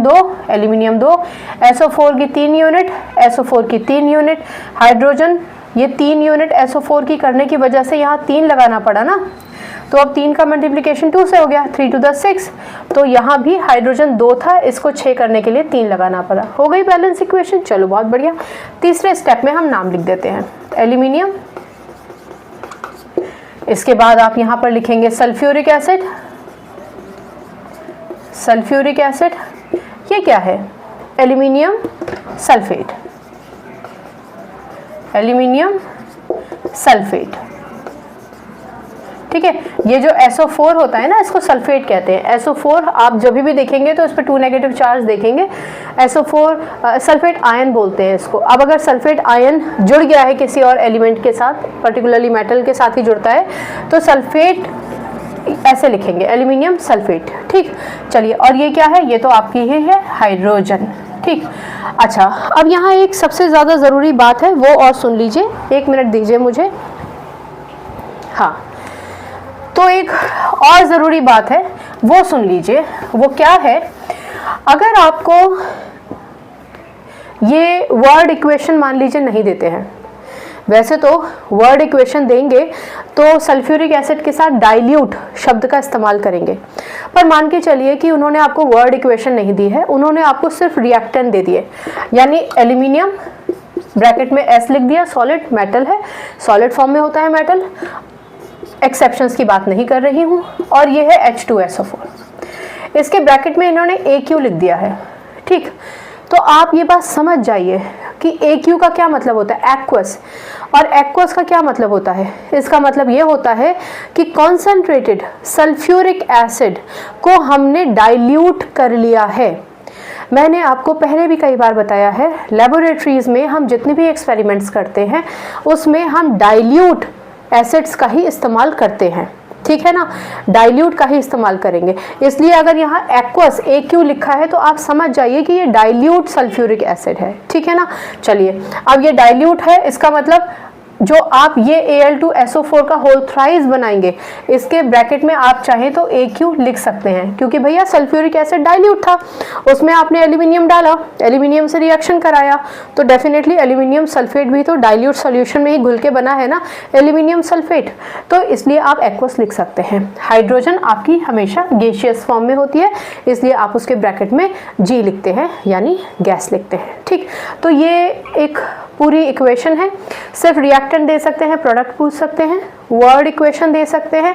2, aluminium 2, SO4 की 3 unit, SO4 की 3 unit, hydrogen ये 3 यूनिट SO4 की करने की वजह से यहाँ 3 लगाना पड़ा ना, तो अब 3 का मल्टीप्लिकेशन 2 से हो गया, 3 to the 6, तो यहाँ भी हाइड्रोजन 2 था, इसको 6 करने के लिए 3 लगाना पड़ा। हो गई बैलेंस इक्वेशन, चलो बहुत बढ़िया। तीसरे स्टेप में हम नाम लिख देते हैं एल्यूमिनियम, इसके बाद आप यहाँ पर लिखेंगे सल्फ्यूरिक एसिड। सल्फ्यूरिक एसिड ये क्या है? एल्यूमिनियम सल्फेट, एल्यूमिनियम सल्फेट, ठीक है। ये जो SO4 होता है ना, इसको सल्फेट कहते हैं। SO4 आप जब भी देखेंगे तो इस पर 2 नेगेटिव चार्ज देखेंगे। SO4 सल्फेट आयन बोलते हैं इसको। अब अगर सल्फेट आयन जुड़ गया है किसी और एलिमेंट के साथ, पर्टिकुलरली मेटल के साथ ही जुड़ता है, तो सल्फेट ऐसे लिखेंगे, एल्यूमिनियम सल्फेट, ठीक। चलिए, और ये क्या है? ये तो आपकी ही है हाइड्रोजन, ठीक। अच्छा, अब यहाँ एक सबसे ज़्यादा ज़रूरी बात है, वो और सुन लीजिए, 1 मिनट दीजिए मुझे। हाँ, तो एक और ज़रूरी बात है, वो सुन लीजिए। वो क्या है? अगर आपको ये वर्ड इक्वेशन मान लीजिए नहीं देते हैं, वैसे तो वर्ड इक्वेशन देंगे तो सल्फ्यूरिक एसिड के साथ डाइल्यूट शब्द का इस्तेमाल करेंगे, पर मान के चलिए कि उन्होंने आपको वर्ड इक्वेशन नहीं दी है, उन्होंने आपको सिर्फ रिएक्टेंट दे दिए, यानी एल्यूमिनियम ब्रैकेट में S लिख दिया, सॉलिड मेटल है, सॉलिड फॉर्म में होता है मेटल, एक्सेप्शंस की बात नहीं कर रही हूँ, और ये है H2SO4, इसके ब्रैकेट में इन्होंने AQ लिख दिया है, ठीक। तो आप ये बात समझ जाइए कि AQ का क्या मतलब होता है, एक्वस, और एक्वस का क्या मतलब होता है? इसका मतलब ये होता है कि कॉन्सेंट्रेटेड सल्फ्यूरिक एसिड को हमने डाइल्यूट कर लिया है। मैंने आपको पहले भी कई बार बताया है, लेबोरेटरीज में हम जितने भी एक्सपेरिमेंट्स करते हैं उसमें हम डाइल्यूट एसिड्स का ही इस्तेमाल करते हैं, ठीक है ना, डाइल्यूट का ही इस्तेमाल करेंगे। इसलिए अगर यहाँ एक्वस AQ लिखा है तो आप समझ जाइए कि ये डाइल्यूट सल्फ्यूरिक एसिड है, ठीक है ना। चलिए, अब ये डाइल्यूट है, इसका मतलब जो आप ये Al2SO4 का होल थ्राइस बनाएंगे, इसके ब्रैकेट में आप चाहें तो AQ लिख सकते हैं, क्योंकि भैया सल्फ्यूरिक एसिड डाइल्यूट था, उसमें आपने एल्यूमिनियम डाला, एल्यूमिनियम से रिएक्शन कराया, तो डेफिनेटली एल्यूमिनियम सल्फेट भी तो डाइल्यूट सॉल्यूशन में ही घुल के बना है ना, एल्यूमिनियम सल्फेट, तो इसलिए आप एक्वस लिख सकते हैं। हाइड्रोजन आपकी हमेशा गैसियस फॉर्म में होती है, इसलिए आप उसके ब्रैकेट में G लिखते हैं, यानी गैस लिखते हैं, ठीक। तो ये एक पूरी इक्वेशन है। सिर्फ रिएक्टेंट दे सकते हैं, प्रोडक्ट पूछ सकते हैं, वर्ड इक्वेशन दे सकते हैं,